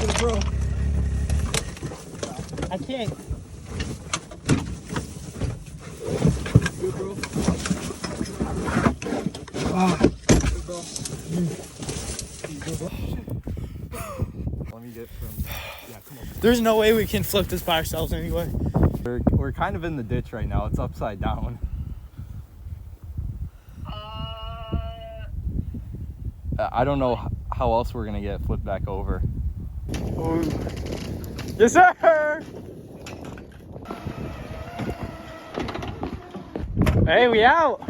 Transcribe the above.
Good, bro. I can't. Good, bro. Good, bro. Good, bro. Let me get from. Yeah, come on. There's no way we can flip this by ourselves anyway. We're kind of in the ditch right now. It's upside down. I don't know how else we're gonna get flipped back over. Oh. Yes, sir. Hey, we out.